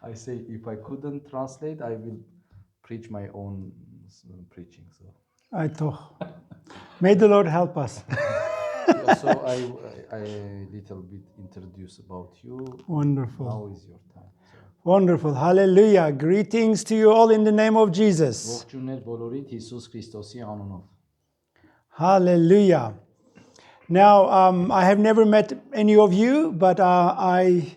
I say if I couldn't translate, I will preach my own preaching. So, May the Lord help us. yeah, so I little bit introduce about you. Wonderful. Now is your time. So. Wonderful. Hallelujah. Greetings to you all in the name of Jesus. Ողջույններ բոլորիդ Հիսուս Քրիստոսի անունով. Hallelujah. Now, I have never met any of you, but I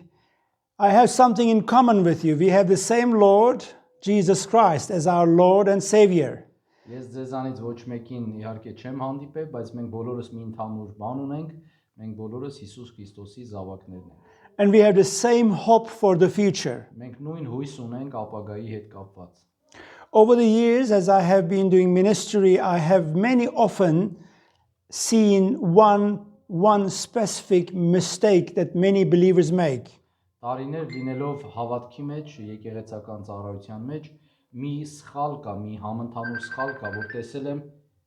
have something in common with you. We have the same Lord, Jesus Christ, as our Lord and Savior. Ես ձեզանից ոչ մեկին իհարկե չեմ հանդիպել, բայց մենք բոլորս մի ընդհանուր բան ունենք, մենք բոլորս Հիսուս Քրիստոսի զավակներն ենք։ And we have the same hope for the future. Մենք նույն հույս ունենք ապագայի հետ կապված։ Over the years, as I have been doing ministry, I have many often seen one specific mistake that many believers make. Տարիներ լինելով հավատքի մեջ, եկեղեցական ծառայության մեջ, մի սխալ կա, մի համընդհանուր սխալ կա, որ տեսել եմ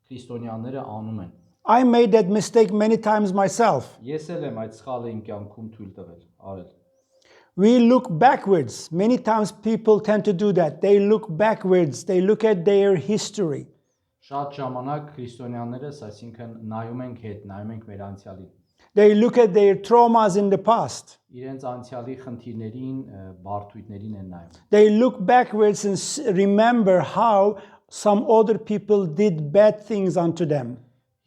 քրիստոնյաները անում են։ I made that mistake many times myself. Ես էլ եմ այդ սխալը իմ կյանքում թույլ տվել, արել։ We look backwards. Many times people tend to do that. They look backwards. They look at their history. Շատ ժամանակ քրիստոնյաներս, այսինքն նայում ենք հետ, նայում ենք մեր անցյալին։ They look at their traumas in the past. Իրենց անցյալի խնդիրներին, բարդույթներին են նայում։ They look backwards and remember how some other people did bad things unto them.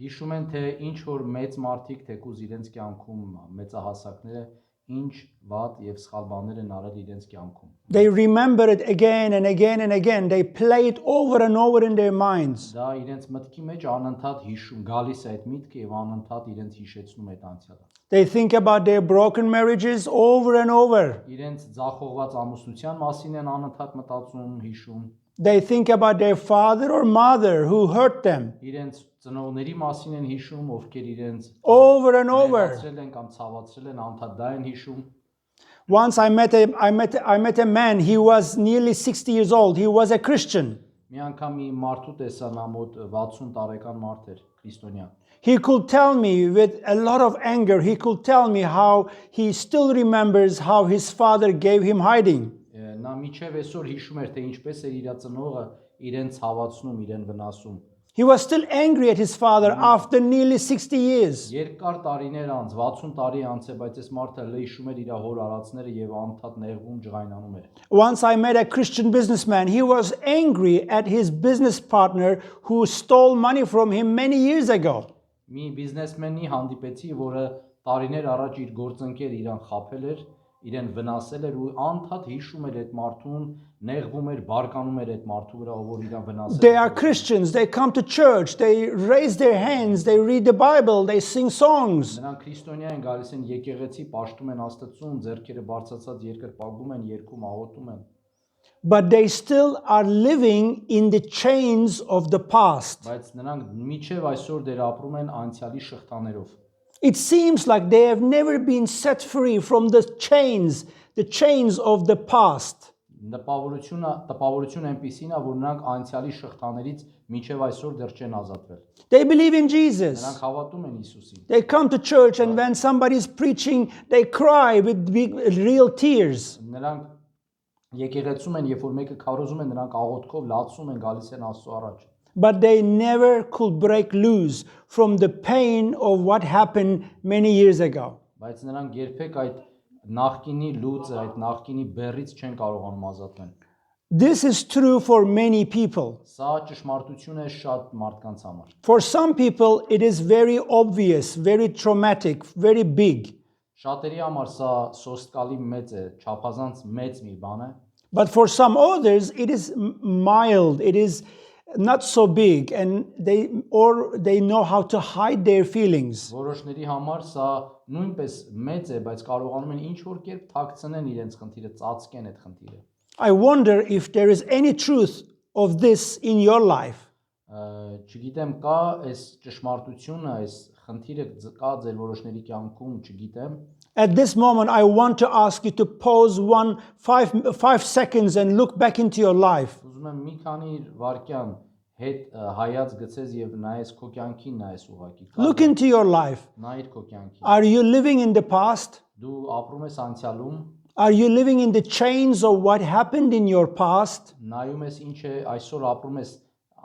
Հիշում են, թե ինչ որ մեծ մարդիկ, թեկուզ իրենց կյանքում մեծահասակները ինչ վատ եւ սխալ բաներ են արել իրենց կյանքում։ They remember it again and again and again. They play it over and over in their minds. Դա իրենց մտքի մեջ անընդհատ հիշում, գալիս է այդ միտքը եւ անընդհատ իրենց հիշեցնում այդ անցյալը։ They think about their broken marriages over and over. Իրենց ձախողված ամուսնության մասին են անընդհատ մտածում, հիշում։ They think about their father or mother who hurt them. Irենց ծնողների մասին են հիշում, ովքեր իրենց over and over. Ցավացրել են կամ ցավացրել են, անընդհատ դա են հիշում։ Once I met a man. He was nearly 60 years old. He was a Christian. Մի անգամ մի մարդու տեսա, նա մոտ 60 տարեկան մարդ էր, քրիստոնյա։ He could tell me with a lot of anger. He could tell me how he still remembers how his father gave him hiding. Նա միջև այսօր հիշում էր, թե ինչպես էր իր ծնողը իրեն ցավացնում, իրեն վնասում։ He was still angry at his father after nearly 60 years. Երկար տարիներ անց, 60 տարի անց է, բայց այս մարդը հիշում էր իր հոր արածները եւ անընդհատ նեղվում, ջղայնանում էր։ Once I met a Christian businessman. He was angry at his business partner who stole money from him many years ago. Մի բիզնեսմենի հանդիպեցի, որը տարիներ առաջ իր գործընկերը իրան խաբել էր, իրեն վնասել էր ու անընդհատ հիշում էր այդ մարդուն, նեղվում էր, բարկանում էր այդ մարդու վրա, ով իրան վնասել էր։ They are Christians. They come to church. They raise their hands. They read the Bible. They sing songs. Նրանք քրիստոնյա են, գալիս են եկեղեցի, պաշտում են Աստծուն, ձեռքերը բարձրացած երկրպագում են, երգում, աղոթում են։ But they still are living in the chains of the past. Բայց նրանք միջև այսօր դեռ ապրում են անցյալի շղթաներով։ It seems like they have never been set free from the chains of the past. Տպավորություն այնպիսին է, որ նրանք անցյալի շղթաներից միջև այսօր դեռ չեն ազատվել։ They believe in Jesus. Նրանք հավատում են Հիսուսին։ They come to church and when somebody is preaching, they cry with big, real tears. Նրանք եկեղեցում են, երբ որ մեկը քարոզում է, նրանք աղոթքով լացում են, գալիս են Աստծո առաջ։ But they never could break loose from the pain of what happened many years ago. Բայց նրանք երբեք այդ նախկինի լուծը, այդ նախկինի բեռից չեն կարողանում ազատվել։ This is true for many people. Սա ճշմարտություն է շատ մարդկանց համար։ For some people, it is very obvious, very traumatic, very big. Շատերի համար սա սոսկալի մեծ է, չափազանց մեծ մի բան է։ But for some others, it is mild. It is not so big, and they know how to hide their feelings. Որոշների համար սա նույնպես մեծ է, բայց կարողանում են ինչ որ կերպ թաքցնեն իրենց խնդիրը, ծածկեն այդ խնդիրը։ I wonder if there is any truth of this in your life. Չգիտեմ, կա այս ճշմարտությունը, այս խնդիրը կա ձեր որոշների կյանքում, չգիտեմ։ At this moment, I want to ask you to pause 5 seconds and look back into your life. Ուզում եմ մի քանի վայրկյան հետ հայաց գցես եւ նայես քո կյանքին, նայես ուղակի։ Look into your life. Նայիր քո կյանքին։ Are you living in the past? Դու ապրում ես անցյալում։ Are you living in the chains of what happened in your past? Նայում ես ինչ է այսօր ապրում ես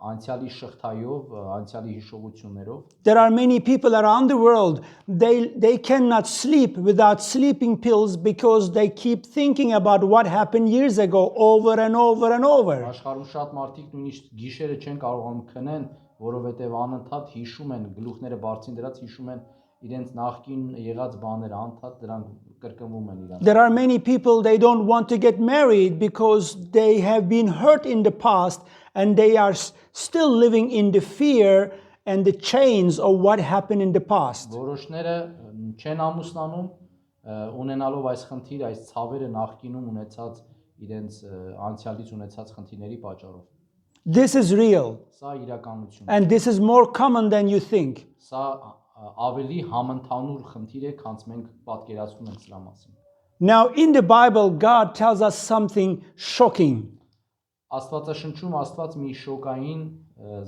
անցյալի շղթայով, անցյալի հիշողություններով։ There are many people around the world, they cannot sleep without sleeping pills because they keep thinking about what happened years ago over and over and over. Աշխարհում շատ մարդիկ նույնիսկ գիշերը չեն կարողանում քնեն, որովհետև անընդհատ հիշում են, գլուխները բարձին դրած հիշում են իրենց նախկին եղած բաները, անընդհատ դրանք կրկնվում են իրար։ There are many people, they don't want to get married because they have been hurt in the past and they are still living in the fear and the chains of what happened in the past. Որոշները չեն ամուսնանում, ունենալով այս խնդիրը, այս ցավերը նախկինում ունեցած իրենց անցյալից ունեցած խնդիրների պատճառով։ This is real Սա իրականություն է։ and this is more common than you think. Սա ավելի համընդհանուր խնդիր է, քան մենք պատկերացնում ենք սրա մասին։ Now in the Bible, God tells us something shocking. Աստվածաշնչում Աստված մի շոկային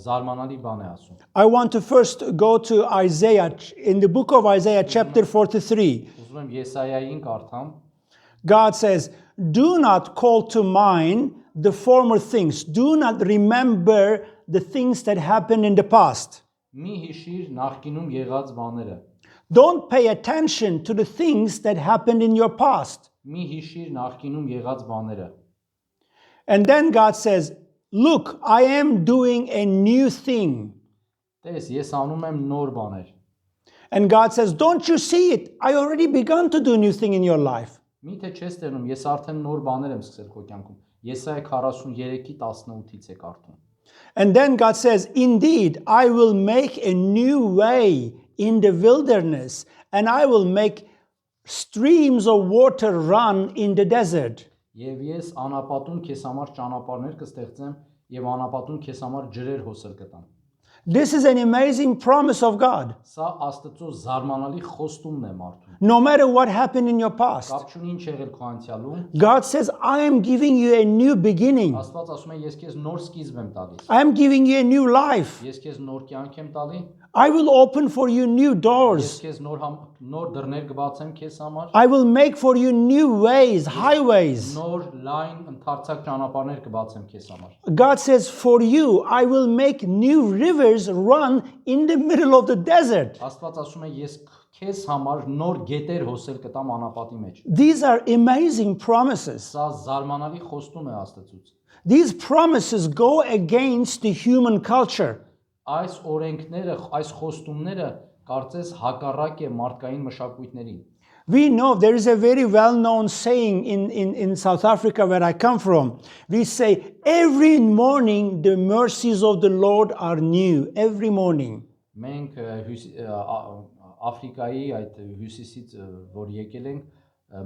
զարմանալի բան է ասում։ I want to first go to Isaiah, in the book of Isaiah chapter 43. Ուզում եմ Եսայային կարդամ։ God says, do not call to mind the former things. Do not remember the things that happened in the past. Մի հիշիր նախկինում եղած բաները։ Don't pay attention to the things that happened in your past. Մի հիշիր նախկինում եղած բաները։ And then God says, look, I am doing a new thing. Տես, ես անում եմ նոր բաներ։ And God says, don't you see it? I already begun to do a new thing in your life. Միթե չես տենում, ես արդեն նոր բաներ եմ սկսել քո կյանքում։ Եսայա 43-ի 18-ից է կարդում։ And then God says, indeed, I will make a new way in the wilderness, and I will make streams of water run in the desert. Եվ ես անապատում քեզ համար ճանապարհներ կստեղծեմ եւ անապատում քեզ համար ջրեր հոսել կտամ։ This is an amazing promise of God. Սա Աստծո զարմանալի խոստումն է մարդուն։ No matter what happened in your past, Կապ չունի ինչ եղել քո անցյալում, God says, I am giving you a new beginning. Աստված ասում է ես քեզ նոր սկիզբ եմ տալիս։ I am giving you a new life. Ես քեզ նոր կյանք եմ տալի։ I will open for you new Ես doors. քեզ նոր դռներ կբացեմ քեզ համար։ I will make for you new ways, highways. Նոր լայն ընդարձակ ճանապարհներ կբացեմ քեզ համար։ God says, for you, I will make new rivers run in the middle of the desert. Աստված ասում է ես քեզ համար նոր գետեր հոսել կտամ անապատի մեջ։ These are amazing promises. Սա զարմանալի խոստում է Աստծուց։ These promises go against the human culture. Այս օրենքները, այս խոստումները կարծես հակառակ է մարդկային մշակույթներին։ We know there is a very well-known saying in South Africa where I come from. We say, every morning the mercies of the Lord are new. Every morning. Մենք Աֆրիկայի այդ հյուսիսից որ եկել ենք,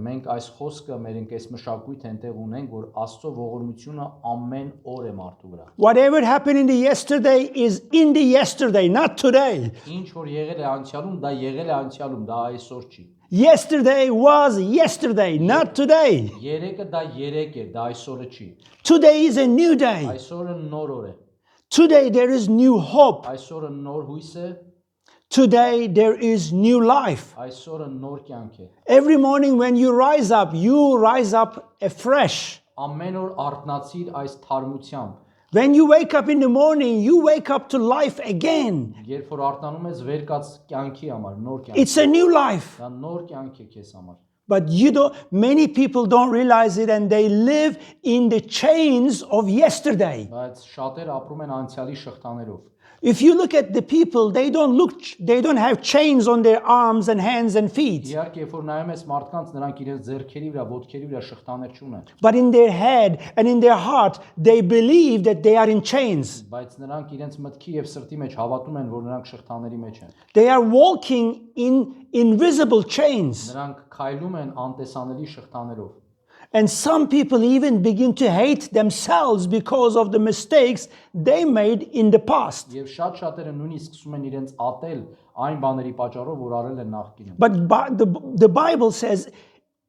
մենք այս խոսքը մեր ընկես մշակույթ այնտեղ ունենք, որ Աստծո ողորմությունը ամեն օր է մարդու վրա։ Whatever happened in the yesterday is in the yesterday, not today. Ինչ որ եղել է անցյալում, դա եղել է անցյալում, դա այսօր չի։ Yesterday was yesterday, not today. Երեկը դա երեկ էր, դա այսօրը չի։ Today is a new day. Այսօրը նոր օր է։ Today there is new hope. Այսօրը նոր հույս է, Today there is new life. այսօրը նոր կյանք է։ Every morning when you rise up afresh. Ամեն օր արթնացիր այս թարմությամբ։ When you wake up in the morning, you wake up to life again. Երբ որ արթնանում ես վեր կաց կյանքի համար, նոր կյանք։ It's a new life. Դա նոր կյանք է քեզ համար։ But many people don't realize it and they live in the chains of yesterday. Բայց շատեր ապրում են անցյալի շղթաներով։ If you look at the people, they don't have chains on their arms and hands and feet. Իհարկե, երբ որ նայում ես մարդկանց, նրանք իրենց ձեռքերի վրա, ոտքերի վրա շղթաներ չունեն։ But in their head and in their heart, they believe that they are in chains. Բայց նրանք իրենց մտքի եւ սրտի մեջ հավատում են, որ նրանք շղթաների մեջ են։ They are walking in invisible chains. Նրանք քայլում են անտեսանելի շղթաներով։ And some people even begin to hate themselves because of the mistakes they made in the past. Եվ շատ-շատերը նույնիսկ սկսում են իրենց ատել այն բաների պատճառով, որ արել են նախկինում։ But the Bible says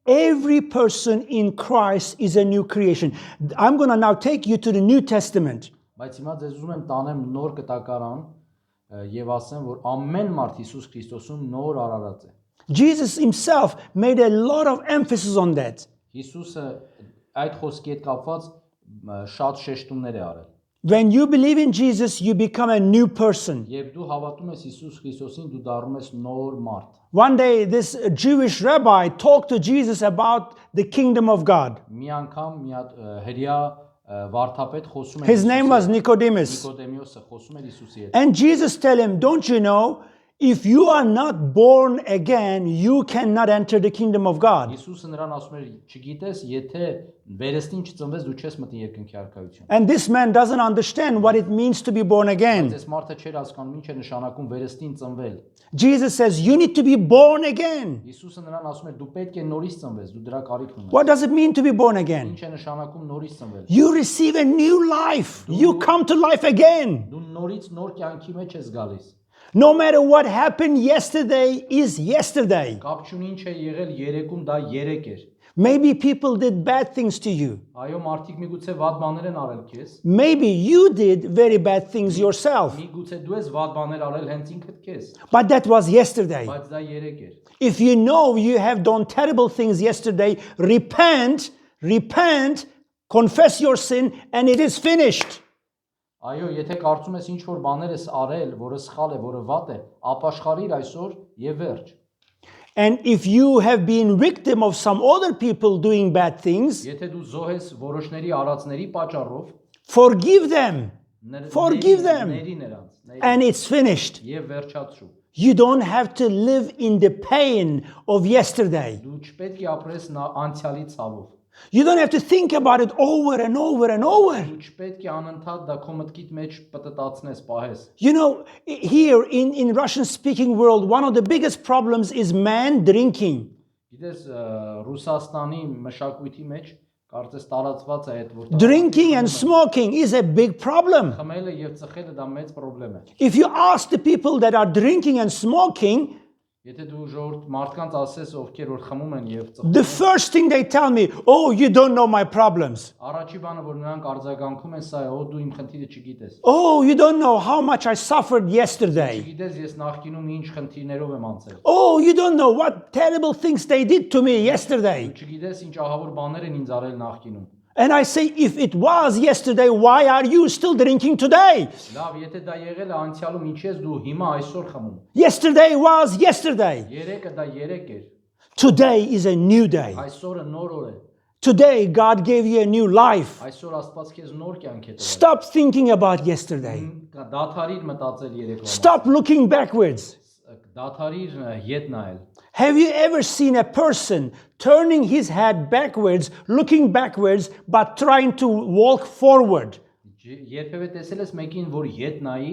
every person in Christ is a new creation. I'm going to now take you to the New Testament. Բայց հիմա ձեզ ուզում եմ տանեմ նոր կտակարան եւ ասեմ, որ ամեն մարդ Հիսուս Քրիստոսում նոր արարած է։ Jesus himself made a lot of emphasis on that. Հիսուսը այդ խոսքի հետ կապված շատ շեշտումներ է արել։ When you believe in Jesus, you become a new person. Երբ դու հավատում ես Հիսուս Քրիստոսին, դու դառնում ես նոր մարդ։ One day, this Jewish rabbi talked to Jesus about the kingdom of God. Մի անգամ մի հատ հրյա վարդապետ խոսում է His name was Nicodemus. Նիկոդեմիոսը խոսում էր Հիսուսի հետ։ And Jesus tell him, don't you know, if you are not born again, you cannot enter the kingdom of God. Հիսուսը նրան ասում էր, չգիտես, եթե վերստին չծնվես, դու չես մտնի երկնքի արքայություն։ And this man doesn't understand what it means to be born again. Այս մարդը չէր հասկանում ինչ է նշանակում վերստին ծնվել։ Jesus says, you need to be born again. Հիսուսը նրան ասում էր, դու պետք է նորից ծնվես, դու դրա կարիքն ունես։ What does it mean to be born again? Ինչ է նշանակում նորից ծնվել։ You receive a new life. You come to life again. Դու նորից նոր կյանքի մեջ ես գալիս։ No matter what happened yesterday is yesterday. Կապ չունի ինչ է եղել երեկում, դա երեք էր։ Maybe people did bad things to you. Այո, մարդիկ միգուցե վատ բաներ են արել քեզ։ Maybe you did very bad things yourself. Միգուցե դու ես վատ բաներ արել հենց ինքդ քեզ, But that was yesterday. բայց դա երեք էր։ If you know you have done terrible things yesterday, repent, confess your sin, and it is finished. Այո, եթե կարծում ես ինչ որ բաներ ես արել, որը սխալ է, որը վատ է, ապաշխարիր այսօր եւ վերջ։ And if you have been victim of some other people doing bad things, Եթե դու զոհ ես որոշների արածների պատճառով, forgive them, Forgive them. ների նրանց, and it's finished. եւ վերջացրու։ You don't have to live in the pain of yesterday. Դու չպետք է ապրես անցյալի ցավով։ You don't have to think about it over and over and over. Դու չպետք է անընդհատ դա քո մտքիդ մեջ պտտացնես, պահես։ You know, here in Russian-speaking world, one of the biggest problems is man drinking. Գիտես, Ռուսաստանի մշակույթի մեջ կարծես տարածված է այդ որ Drinking and smoking is a big problem. խմելը եւ ծխելը դա մեծ խնդրեմ է։ If you ask the people that are drinking and smoking, Եթե դու ժողովուրդ մարդկանց ասես ովքեր որ խմում են եւ ծխում the first thing they tell me, oh, you don't know my problems. Առաջի բանը որ նրանք արձագանքում են սա է, օ դու իմ խնդիրը չգիտես։ Oh, you don't know how much I suffered yesterday. Չգիտես ես նախկինում ինչ խնդիրներով եմ անցել։ Oh, you don't know what terrible things they did to me yesterday. Դու չգիտես ինչ ահավոր բաներ են ինձ արել նախկինում։ And I say, if it was yesterday, why are you still drinking today? Լավ, եթե դա եղել է անցյալում, ինչ ես դու հիմա այսօր խմում։ Yesterday was yesterday. Երեկը դա երեք էր։ Today is a new day. Այսօրը նոր օր է։ Today, God gave you a new life. Այսօր Աստված քեզ նոր կյանք է տվել։ Stop thinking about yesterday. Դադարիր մտածել երեկվա։ Stop looking backwards. Դադարիր ետ նայել։ Have you ever seen a person turning his head backwards, looking backwards, but trying to walk forward? Երբևէ տեսել ես մեկին, որ ետ նայի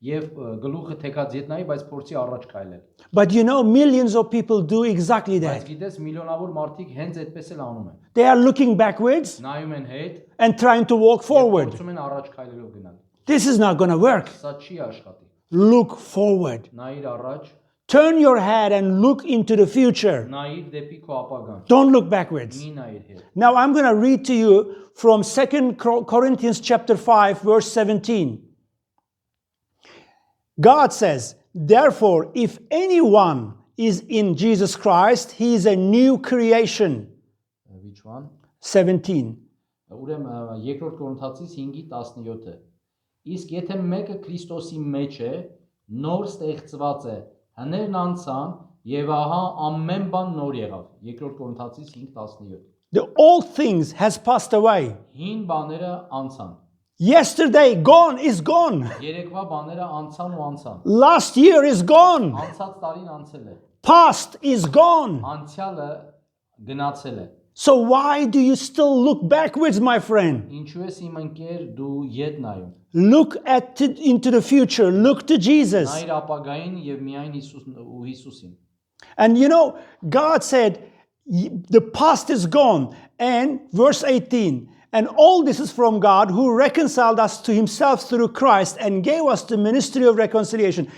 եւ գլուխը թեքած ետ նայի, բայց փորձի առաջ քայլել։ But you know, millions of people do exactly Բայց that. գիտես, միլիոնավոր մարդիկ հենց այդպես էլ անում են։ They are looking backwards Նայում են հետ, and trying to walk forward. փորձում են առաջ քայլելով գնալ։ This is not going to work. Սա չի աշխատի։ Look forward. Նայիր առաջ, Turn your head and look into the future. նայիր դեպի քո ապագան։ Don't look backwards. Մի նայիր հետ։ Now I'm going to read to you from 2 Corinthians chapter 5 verse 17. God says, therefore, if anyone is in Jesus Christ, he is a new creation. Which one? 17. Ուրեմն երկրորդ Կորինթացիս 5:17-ը։ Իսկ եթե մեկը Քրիստոսի մեջ է, նոր ստեղծված է, հներն անցան եւ ահա ամեն բան նոր եղավ։ Երկրորդ Կորինթացիս 5:17։ The old things has passed away. Հին բաները անցան։ Yesterday gone is gone. Երեկվա բաները անցան ու անցան։ Last year is gone. Անցած տարին անցել է։ Past is gone. Անցյալը գնացել է։ So why do you still look backwards, my friend? Ինչու ես իմ ընկեր դու ետ նայում։ Look into the future. Look to Jesus. Նայիր ապագային եւ միայն Հիսուսին։ And you know, God said, the past is gone. And verse 18, and all this is from God who reconciled us to himself through Christ and gave us the ministry of reconciliation.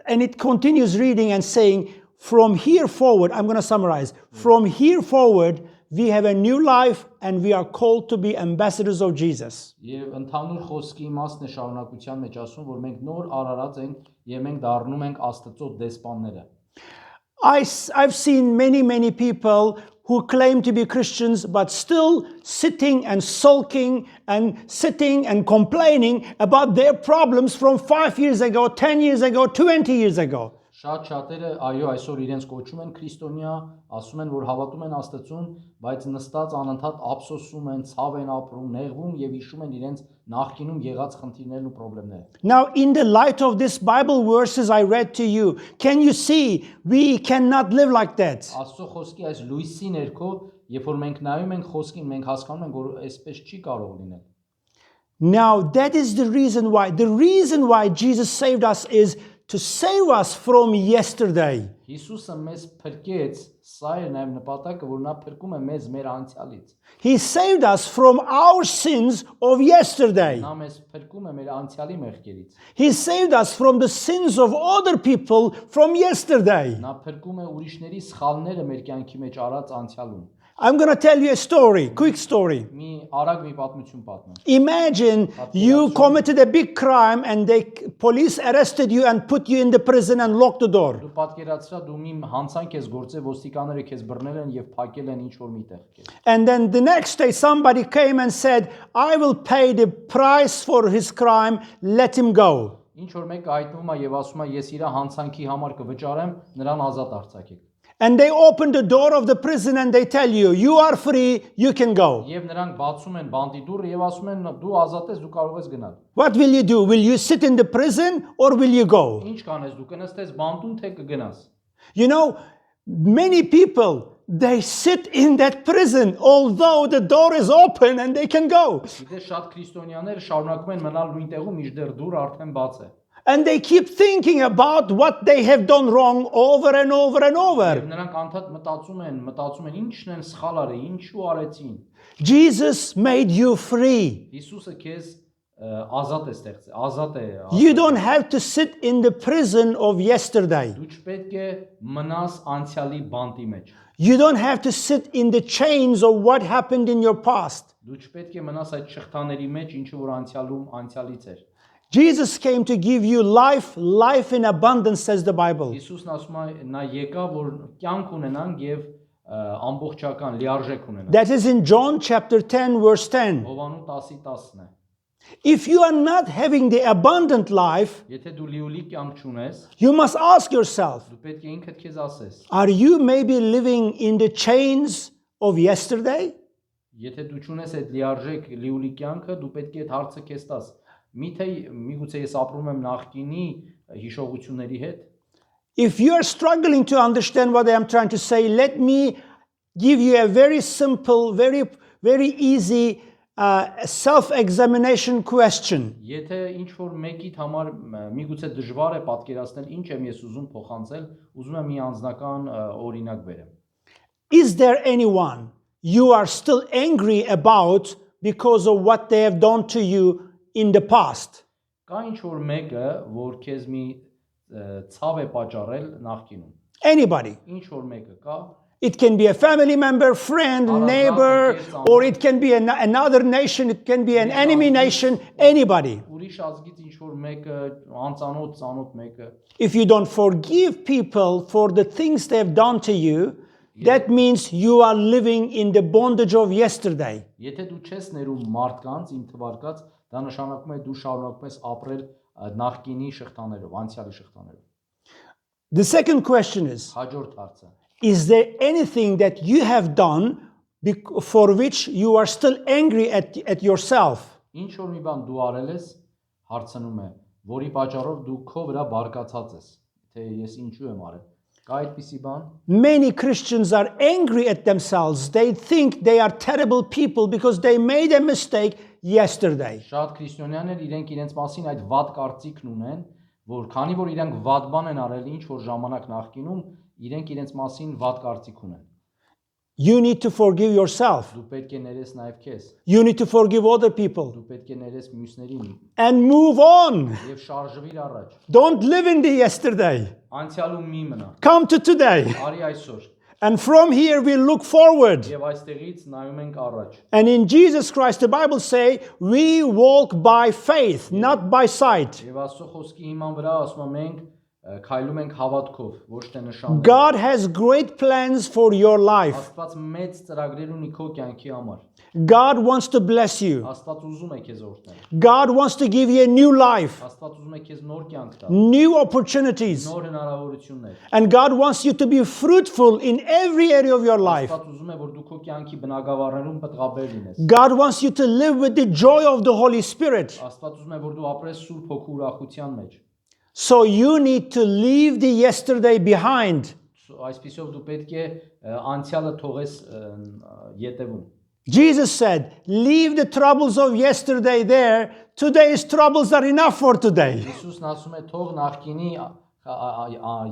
And it continues reading and saying, from here forward, I'm going to summarize. From here forward, we have a new life and we are called to be ambassadors of Jesus. Եվ ընդհանուր խոսքի իմաստն է շարունակության մեջ ասում, որ մենք նոր արարած ենք եւ մենք դառնում ենք Աստծո դեսպանները։ I've seen many people who claim to be Christians but still sitting and sulking and sitting and complaining about their problems from 5 years ago, 10 years ago, 20 years ago. Շատ շատերը այո այսօր իրենց կոչում են քրիստոնյա, ասում են որ հավատում են Աստծուն, բայց նստած անընդհատ ափսոսում են, ցավ են ապրում, նեղվում եւ հիշում են իրենց նախկինում եղած խնդիրներն ու խնդիրները։ Now, in the light of this Bible verses I read to you, can you see we cannot live like that? Աստծո խոսքի այս լույսի ներքո, երբ որ մենք նայում ենք խոսքին, մենք հասկանում ենք որ այսպես չի կարող լինել։ Now, that is the reason why. The reason why Jesus saved us is to save us from yesterday. Հիսուսը մեզ փրկեց, սա է նաև նպատակը, որ նա փրկում է մեզ մեր անցյալից։ He saved us from our sins of yesterday. Նա մեզ փրկում է մեր անցյալի մեղքերից։ He saved us from the sins of other people from yesterday. Նա փրկում է ուրիշների սխալները մեր կյանքի մեջ արած անցյալում։ I'm going to tell you a story, quick story. Մի արագ մի պատմություն պատմեմ։ Imagine you committed a big crime and the police arrested you and put you in the prison and locked the door. Դու պատկերացրա դու մի հանցանք ես գործել, ոստիկանները քեզ բռնել են եւ փակել են ինչ որ միտեղ։ And then the next day somebody came and said, I will pay the price for his crime, let him go. Ինչ որ մեկը հայտնվում է եւ ասում է ես իր հանցանքի համար կվճարեմ, նրան ազատ արձակեք։ And they open the door of the prison and they tell you, you are free, you can go. Եվ նրանք բացում են բանտի դուռը եւ ասում են դու ազատ ես, դու կարող ես գնալ։ What will you do? Will you sit in the prison or will you go? Ինչ կանես դու կնստես բանտում թե կգնաս։ You know, many people, they sit in that prison although the door is open and they can go. Գիտես շատ քրիստոնյաներ շարունակում են մնալ նույն տեղում, մինչդեռ դուռը արդեն բաց է։ And they keep thinking about what they have done wrong over and over and over. Եվ նրանք անդադ մտածում են ինչն են սխալ արել, ինչու արեցին։ Jesus made you free. Հիսուսը քեզ ազատ է ստեղծել, ազատ է։ You don't have to sit in the prison of yesterday. Դու չպետք է մնաս անցյալի բանտի մեջ։ You don't have to sit in the chains of what happened in your past. Դու չպետք է մնաս այդ շղթաների մեջ, ինչը որ անցյալից էր։ Jesus came to give you life, life in abundance, says the Bible. Հիսուսն ասում է նա եկա որ կյանք ունենանք եւ ամբողջական լիարժեք ունենանք։ That is in John chapter 10 verse 10. Հովանու 10:10-ն է։ If you are not having the abundant life, Եթե դու լիոլի կյանք չունես, you must ask yourself, դու պետք է ինքդ քեզ ասես, are you maybe living in the chains of yesterday? եթե դու չունես այդ լիարժեք լիոլի կյանքը, դու պետք է այդ հարցը քեզ տաս։ Միգուցե ես ապրում եմ նախկինի հիշողությունների հետ։ If you are struggling to understand what I am trying to say, let me give you a very simple, very easy self-examination question. Եթե ինչ որ մեկիդ համար միգուցե դժվար է պատկերացնել ինչ եմ ես ուզում փոխանցել, ուզում եմ մի անձնական օրինակ բերեմ։ Is there anyone you are still angry about because of what they have done to you in the past? Կա ինչ որ մեկը, որ քեզ մի ցավ է պատճառել նախկինում։ Anybody. Ինչ որ մեկը կա։ It can be a family member, friend, neighbor, or it can be another nation, it can be an enemy nation, anybody. Ուրիշ ազգից ինչ որ մեկը, անծանոթ, ծանոթ մեկը։ If you don't forgive people for the things they have done to you, that means you are living in the bondage of yesterday. Եթե դու չես ներում մարդկանց, իմ թվարկած, դա նշանակում է դու շարունակում ես ապրել նախկինի շղթաներով, անցյալի շղթաներով։ The second question is, Հաջորդ հարցը։ is there anything that you have done for which you are still angry at yourself? Ինչ որ մի բան դու արել ես, հարցնում է, որի պատճառով դու քո վրա բարկացած ես, թե ես ինչու եմ արել։ Կա այդպիսի բան։ Many Christians are angry at themselves. They think they are terrible people because they made a mistake yesterday. Շատ քրիստոնյաներ իրենք մասին այդ վատ կարծիքն ունեն, որ քանի որ իրենք վատ բան են արել ինչ որ ժամանակ նախկինում, իրենց մասին վատ կարծիք ունեն։ You need to forgive yourself. Դու պետք է ներես նաև քեզ։ You need to forgive other people. Դու պետք է ներես մյուսներին And move on. եւ շարժվիր առաջ։ Don't live in the yesterday. Անցյալում մի մնա։ Come to today. Արի այսօր։ And from here we look forward. Եվ այստեղից նայում ենք առաջ։ And in Jesus Christ, the Bible say, we walk by faith, not by sight. Եվ Աստծո խոսքի հիման վրա ասում է մենք քայլում ենք հավատքով, ոչ թե նշաններով։ God has great plans for your life. Աստված մեծ ծրագրեր ունի քո կյանքի համար։ God wants to bless you. Աստված ուզում է քեզ օրհնել։ God wants to give you a new life, Աստված ուզում է քեզ նոր կյանք տալ, new opportunities. նոր հնարավորություններ։ And God wants you to be fruitful in every area of your life. Աստված ուզում է, որ դու քո կյանքի բնակավարներում պատղաբեր լինես։ God wants you to live with the joy of the Holy Spirit. Աստված ուզում է, որ դու ապրես Սուրբ Հոգու ուրախության մեջ։ So you need to leave the yesterday behind. Այսպիսով դու պետք է անցյալը թողես յետևում։ Jesus said, leave the troubles of yesterday there. Today's troubles are enough for today. Հիսուսն ասում է թող նախկինի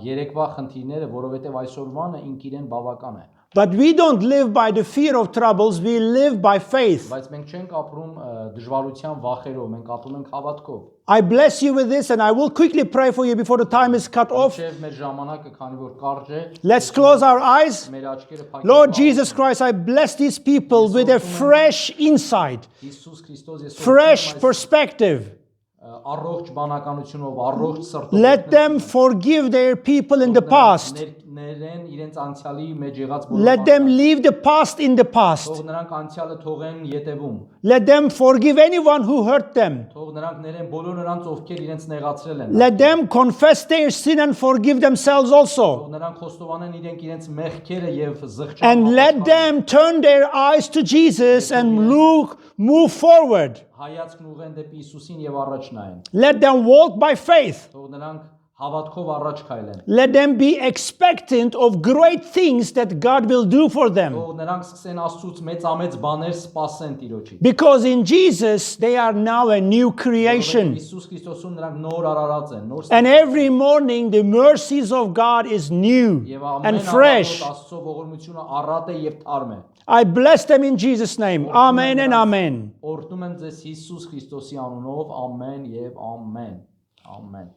երեկվա խնդիրները, որովհետև այսօրվանը ինք իրեն բավական է։ But we don't live by the fear of troubles, we live by faith. Բայց մենք չենք ապրում դժվարության վախերով, մենք ապրում ենք հավատքով։ I bless you with this and I will quickly pray for you before the time is cut off. Շեվ մեր ժամանակը, քանի որ կարճ է, Let's close our eyes. մեր աչքերը փակենք։ Lord Jesus Christ, I bless these people with a fresh insight, Հիսուս Քրիստոս ես fresh perspective. առողջ բանականությունով, առողջ սրտով։ Let them forgive their people in the past. Ներեն իրենց անցյալի մեջ եղած Let them leave the past in the past. Թող նրանք անցյալը թողեն յետևում։ Let them forgive anyone who hurt them. Թող նրանք ներեն բոլոր նրանց, ովքեր իրենց նեղացրել են։ Let them confess their sin and forgive themselves also. Թող նրանք խոստովանեն իրենց մեղքերը եւ զղջան։ And let them turn their eyes to Jesus and move forward. Հայացքն ուղղեն դեպի Հիսուսին եւ առաջ նայեն։ Let them walk by faith. Թող նրանք հավատքով առաջ քայլեն։ Let them be expectant of great things that God will do for them. Թող նրանք սկսեն Աստծուց մեծամեծ բաներ սպասեն Տիրոջից։ Because in Jesus they are now a new creation. Հիսուս Քրիստոսում նրանք նոր արարած են, նոր And every morning the mercies of God is new եւ and ամեն fresh. Աստծո ողորմությունը առատ է եւ թարմ է։ I bless them in Jesus' name. Amen and amen. Օրհնում եմ ձեզ Հիսուս Քրիստոսի անունով, ամեն եւ ամեն։ Ամեն։